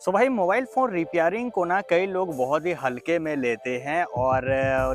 सो भाई mobile phone repairing को ना कई लोग बहुत ही हल्के में लेते हैं और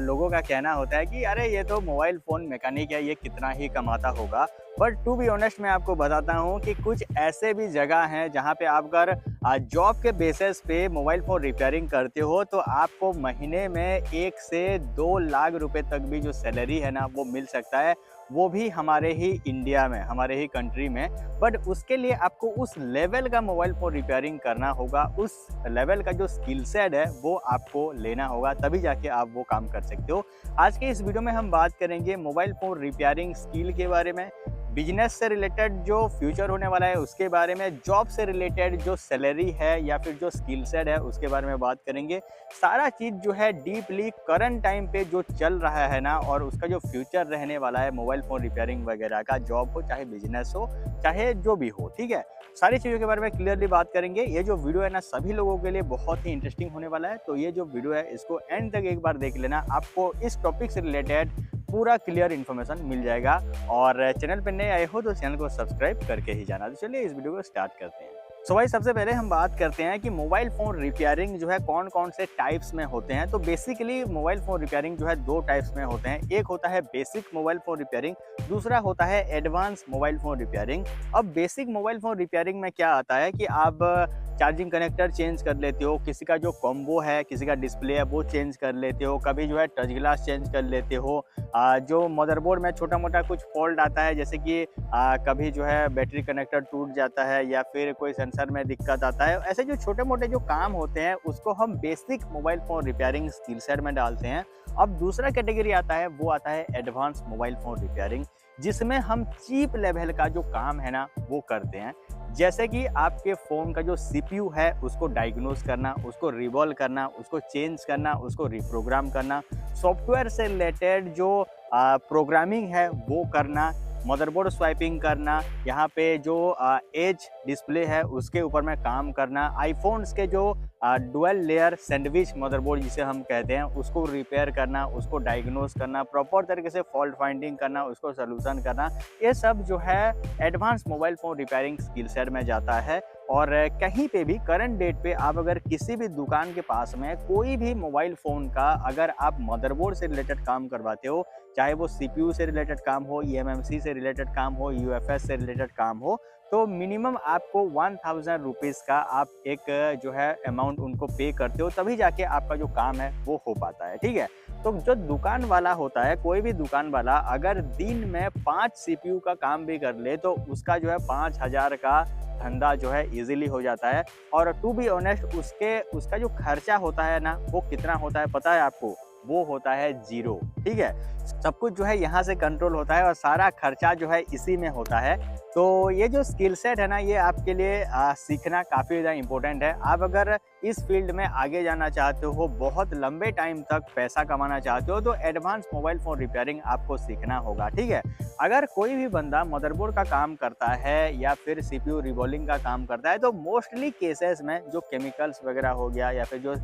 लोगों का कहना होता है कि अरे ये तो मोबाइल फ़ोन मैकेनिक है, ये कितना ही कमाता होगा। बट टू बी ऑनेस्ट मैं आपको बताता हूँ कि कुछ ऐसे भी जगह हैं जहाँ पे आप अगर जॉब के बेसिस पे मोबाइल फ़ोन रिपेयरिंग करते हो तो आपको महीने में 1 से 2 लाख रुपए तक भी जो सैलरी है ना वो मिल सकता है। वो भी हमारे ही इंडिया में, हमारे ही कंट्री में। बट उसके लिए आपको उस लेवल का मोबाइल फ़ोन रिपेयरिंग करना होगा, उस लेवल का जो स्किल सेट है वो आपको लेना होगा, तभी जाके आप वो काम कर सकते हो। आज के इस वीडियो में हम बात करेंगे मोबाइल फ़ोन रिपेयरिंग स्किल के बारे में, बिजनेस से रिलेटेड जो फ्यूचर होने वाला है उसके बारे में, जॉब से रिलेटेड जो सैलरी है या फिर जो स्किल सेट है उसके बारे में बात करेंगे। सारा चीज़ जो है डीपली करंट टाइम पे जो चल रहा है ना और उसका जो फ्यूचर रहने वाला है मोबाइल फ़ोन रिपेयरिंग वगैरह का, जॉब हो चाहे बिजनेस हो चाहे जो भी हो, ठीक है? सारी चीज़ों के बारे में क्लियरली बात करेंगे। ये जो वीडियो है ना सभी लोगों के लिए बहुत ही इंटरेस्टिंग होने वाला है, तो ये जो वीडियो है इसको एंड तक एक बार देख लेना, आपको इस टॉपिक से रिलेटेड पूरा क्लियर इन्फॉर्मेशन मिल जाएगा। और चैनल पर नए आए हो तो चैनल को सब्सक्राइब करके ही जाना। तो चलिए इस वीडियो को स्टार्ट करते हैं। सो भाई सबसे पहले हम बात करते हैं कि मोबाइल फ़ोन रिपेयरिंग जो है कौन कौन से टाइप्स में होते हैं। तो बेसिकली मोबाइल फ़ोन रिपेयरिंग जो है 2 टाइप्स में होते हैं। एक होता है बेसिक मोबाइल फ़ोन रिपेयरिंग, दूसरा होता है एडवांस मोबाइल फ़ोन रिपेयरिंग। अब बेसिक मोबाइल फ़ोन रिपेयरिंग में क्या आता है कि आप चार्जिंग कनेक्टर चेंज कर लेते हो, किसी का जो कॉम्बो है, किसी का डिस्प्ले है वो चेंज कर लेते हो, कभी जो है टच ग्लास चेंज कर लेते हो। जो मदरबोर्ड में छोटा-मोटा कुछ फ़ॉल्ट आता है, जैसे कि कभी जो है बैटरी कनेक्टर टूट जाता है या फिर कोई सेंसर में दिक्कत आता है। ऐसे जो छोटे-मोटे जो काम होते हैं उसको हम basic mobile phone repairing skill set में डालते हैं। अब दूसरा कैटेगरी आता है, वो आता है एडवांस मोबाइल फ़ोन रिपेयरिंग, जिसमें हम चीप लेवल का जो काम है ना वो करते हैं। जैसे कि आपके फ़ोन का जो सीपीयू है उसको डायग्नोस करना, उसको रिवॉल्व करना, उसको चेंज करना, उसको रिप्रोग्राम करना, सॉफ्टवेयर से रिलेटेड जो प्रोग्रामिंग है वो करना, मदरबोर्ड स्वाइपिंग करना, यहाँ पे जो एज डिस्प्ले है उसके ऊपर में काम करना, आईफ़ोन्स के जो डुअल लेयर सैंडविच मदरबोर्ड जिसे हम कहते हैं उसको रिपेयर करना, उसको डायग्नोस करना, प्रॉपर तरीके से फॉल्ट फाइंडिंग करना, उसको सॉल्यूशन करना, ये सब जो है advance mobile phone repairing skill set में जाता है। और कहीं पे भी करंट डेट पे आप अगर किसी भी दुकान के पास में कोई भी मोबाइल फ़ोन का अगर आप मदरबोर्ड से रिलेटेड काम करवाते हो, चाहे वो सीपीयू से रिलेटेड काम हो, ईएमएमसी से रिलेटेड काम हो, यूएफएस से रिलेटेड काम हो, तो मिनिमम आपको 1000 रुपीज़ का आप एक जो है अमाउंट उनको पे करते हो, तभी जाके आपका जो काम है वो हो पाता है, ठीक है? तो जो दुकान वाला होता है, कोई भी दुकान वाला अगर दिन में 5 सीपीयू का काम भी कर ले तो उसका जो है 5000 का धंधा जो है ईज़िली हो जाता है। और टू बी ऑनेस्ट उसका जो खर्चा होता है ना वो कितना होता है पता है आपको? वो होता है 0, ठीक है? सब कुछ जो है यहाँ से कंट्रोल होता है और सारा खर्चा जो है इसी में होता है। तो ये जो स्किल सेट है ना ये आपके लिए सीखना काफ़ी ज़्यादा इम्पोर्टेंट है। आप अगर इस फील्ड में आगे जाना चाहते हो, बहुत लंबे टाइम तक पैसा कमाना चाहते हो तो एडवांस मोबाइल फ़ोन रिपेयरिंग आपको सीखना होगा, ठीक है? अगर कोई भी बंदा मदरबोर्ड का काम करता है या फिर सीपीयू रिवॉल्विंग का काम करता है तो मोस्टली केसेस में जो केमिकल्स वगैरह हो गया या फिर जो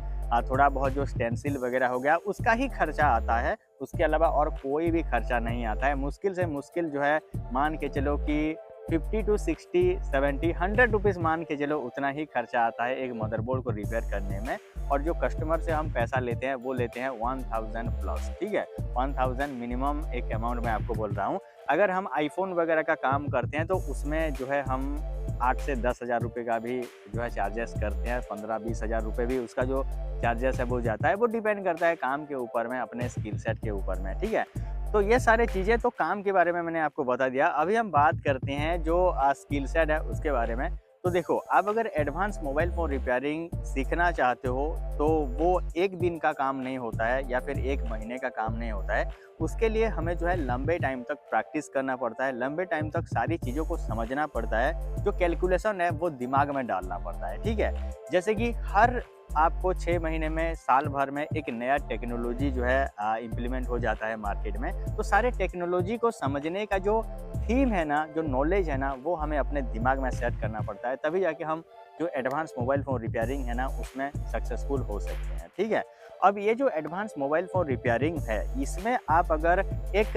थोड़ा बहुत जो स्टेंसिल वगैरह हो गया उसका ही खर्चा आता है, उसके अलावा और कोई भी खर्चा नहीं आता है। मुश्किल से मुश्किल जो है मान के चलो कि 50 टू 60, 70, 100 रुपीज़ मान के चलो उतना ही खर्चा आता है एक मदरबोर्ड को रिपेयर करने में। और जो कस्टमर से हम पैसा लेते हैं वो लेते हैं 1000 प्लस, ठीक है? 1000 मिनिमम एक अमाउंट मैं आपको बोल रहा हूँ। अगर हम आईफ़ोन वगैरह का काम करते हैं तो उसमें जो है हम 8 से 10,000 रुपये का भी जो है चार्जेस करते हैं, 15-20 हज़ार रुपये भी उसका जो चार्जेस है वो जाता है। वो डिपेंड करता है काम के ऊपर में, अपने स्किल सेट के ऊपर में, ठीक है? तो ये सारी चीज़ें तो काम के बारे में मैंने आपको बता दिया। अभी हम बात करते हैं जो स्किल सेट है उसके बारे में। तो देखो, आप अगर एडवांस मोबाइल फ़ोन रिपेयरिंग सीखना चाहते हो तो वो 1 दिन का काम नहीं होता है या फिर 1 महीने का काम नहीं होता है। उसके लिए हमें जो है लंबे टाइम तक प्रैक्टिस करना पड़ता है, लंबे टाइम तक सारी चीज़ों को समझना पड़ता है, जो कैलकुलेशन है वो दिमाग में डालना पड़ता है, ठीक है? जैसे कि हर आपको 6 महीने में, साल भर में एक नया टेक्नोलॉजी जो है इम्प्लीमेंट हो जाता है मार्केट में। तो सारे टेक्नोलॉजी को समझने का जो थीम है ना, जो नॉलेज है ना, वो हमें अपने दिमाग में सेट करना पड़ता है, तभी जाके हम जो एडवांस मोबाइल फ़ोन रिपेयरिंग है ना, उसमें सक्सेसफुल हो सकते हैं, ठीक है? अब ये जो एडवांस मोबाइल फ़ोन रिपेयरिंग है, इसमें आप अगर एक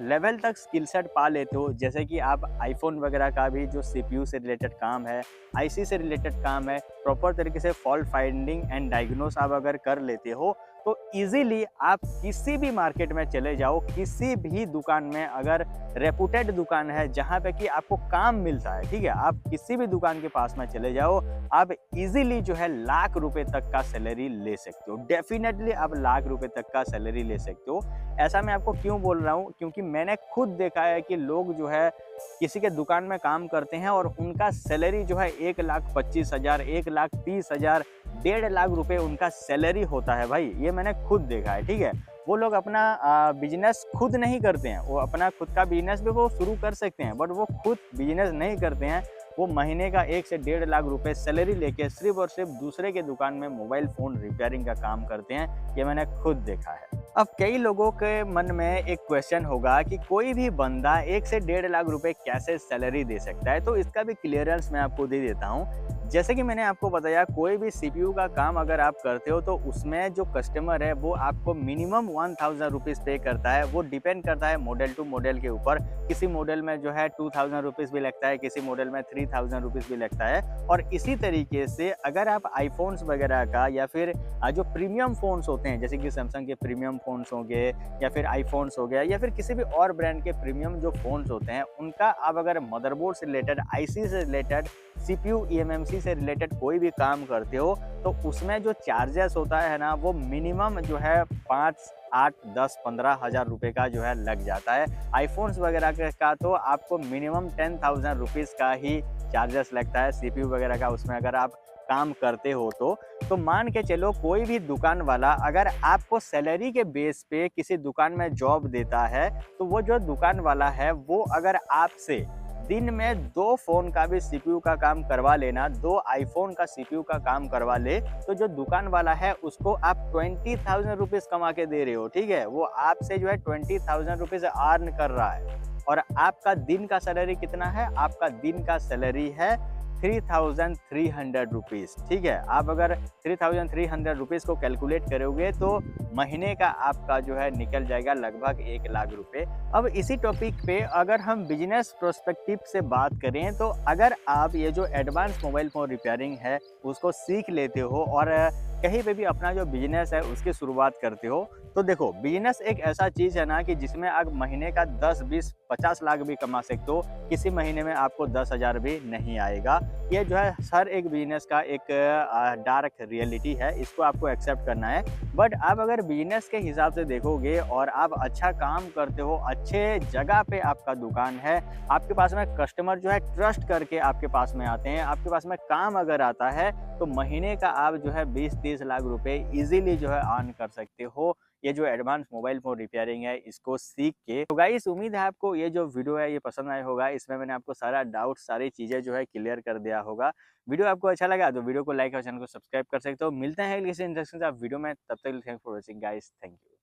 लेवल तक स्किल सेट पा लेते हो, जैसे कि आप आईफ़ोन वगैरह का भी जो सीपीयू से रिलेटेड काम है, आईसी से रिलेटेड काम है, प्रॉपर तरीके से फॉल्ट फाइंडिंग एंड डायग्नोस आप अगर कर लेते हो, तो ईज़िली आप किसी भी मार्केट में चले जाओ, किसी भी दुकान में, अगर रेपुटेड दुकान है जहाँ पे कि आपको काम मिलता है, ठीक है? आप किसी भी दुकान के पास में चले जाओ, आप ईज़िली जो है लाख रुपए तक का सैलरी ले सकते हो। डेफ़िनेटली आप लाख रुपए तक का सैलरी ले सकते हो। ऐसा मैं आपको क्यों बोल रहा हूँ? क्योंकि मैंने खुद देखा है कि लोग जो है किसी के दुकान में काम करते हैं और उनका सैलरी जो है 1,25,000, 1,30,000, 1,50,000 रुपए उनका सैलरी होता है भाई, ये मैंने खुद देखा है, ठीक है? वो लोग अपना बिज़नेस खुद नहीं करते हैं, वो अपना खुद का बिज़नेस भी वो शुरू कर सकते हैं, बट वो खुद बिज़नेस नहीं करते हैं। वो महीने का 1 से 1,50,000 रुपए सैलरी लेके सिर्फ़ और सिर्फ़ दूसरे के दुकान में मोबाइल फ़ोन रिपेयरिंग का काम करते हैं, ये मैंने खुद देखा है। अब कई लोगों के मन में एक क्वेश्चन होगा कि कोई भी बंदा 1 से 1,50,000 रुपए कैसे सैलरी दे सकता है? तो इसका भी क्लियरेंस मैं आपको दे देता हूँ। जैसे कि मैंने आपको बताया, कोई भी सीपीयू का काम अगर आप करते हो तो उसमें जो कस्टमर है वो आपको मिनिमम 1,000 रुपीज़ पे करता है। वो डिपेंड करता है मॉडल टू मॉडल के ऊपर। किसी मॉडल में जो है 2,000 रुपीज़ भी लगता है, किसी मॉडल में 3,000 रुपीज़ भी लगता है। और इसी तरीके से अगर आप आईफ़ोन्स वगैरह का या फिर जो प्रीमियम फ़ोन्स होते हैं, जैसे कि सैमसंग के प्रीमियम फ़ोन्स हो गए या फिर आईफ़ोन्स हो गया या फिर किसी भी और ब्रांड के प्रीमियम जो फ़ोन्स होते हैं, उनका आप अगर मदरबोर्ड से रिलेटेड, आईसी से रिलेटेड, सीपीयू, ईएमएमसी से रिलेटेड कोई भी काम करते हो, तो उसमें जो चार्जेस होता है ना, वो मिनिमम जो है 5, 8, 10, 15,000 रुपए का जो है लग जाता है। आईफ़ोन्स वगैरह का तो आपको मिनिमम 10,000 रुपीज़ का ही चार्जेस लगता है, सीपीयू वगैरह का, उसमें अगर आप काम करते हो तो। तो मान के चलो कोई भी दुकान वाला अगर आपको सैलरी के बेस पे किसी दुकान में जॉब देता है, तो वो जो दुकान वाला है वो अगर आपसे दिन में 2 फ़ोन का भी सीपीयू का काम करवा लेना, 2 आईफ़ोन का सीपीयू का काम करवा ले, तो जो दुकान वाला है उसको आप 20,000 रुपीज़ कमा के दे रहे हो, ठीक है? वो आपसे जो है 20,000 रुपीज़ अर्न कर रहा है और आपका दिन का सैलरी कितना है? आपका दिन का सैलरी है 3,300 रुपीज़, ठीक है? आप अगर 3,300 रुपीज़ को कैलकुलेट करोगे तो महीने का आपका जो है निकल जाएगा लगभग 1,00,000 रुपए। अब इसी टॉपिक पे अगर हम बिज़नेस पर्सपेक्टिव से बात करें, तो अगर आप ये जो एडवांस मोबाइल फ़ोन रिपेयरिंग है उसको सीख लेते हो और कहीं पे भी अपना जो बिज़नेस है उसकी शुरुआत करते हो, तो देखो बिज़नेस एक ऐसा चीज़ है ना कि जिसमें आप महीने का 10, 20, 50 लाख भी कमा सकते हो, किसी महीने में आपको 10,000 भी नहीं आएगा। ये जो है हर एक बिज़नेस का एक डार्क रियलिटी है, इसको आपको एक्सेप्ट करना है। बट आप अगर बिज़नेस के हिसाब से देखोगे और आप अच्छा काम करते हो, अच्छे जगह पे आपका दुकान है, आपके पास में कस्टमर जो है ट्रस्ट करके आपके पास में आते हैं, आपके पास में काम अगर आता है, तो महीने का आप जो है 20-30 लाख रुपए ईज़िली जो है अर्न कर सकते हो। ये जो एडवांस मोबाइल फ़ोन रिपेयरिंग है इसको सीख के। तो गाइस उम्मीद है आपको ये जो वीडियो है ये पसंद आया होगा। इसमें मैंने आपको सारा डाउट, सारी चीज़ें जो है क्लियर कर दिया होगा। वीडियो आपको अच्छा लगा तो वीडियो को लाइक और चैनल को सब्सक्राइब कर सकते हो। मिलते हैं किसी इंटरेस्टिंग सा वीडियो में, तब तक thanks for watching guys, thank you.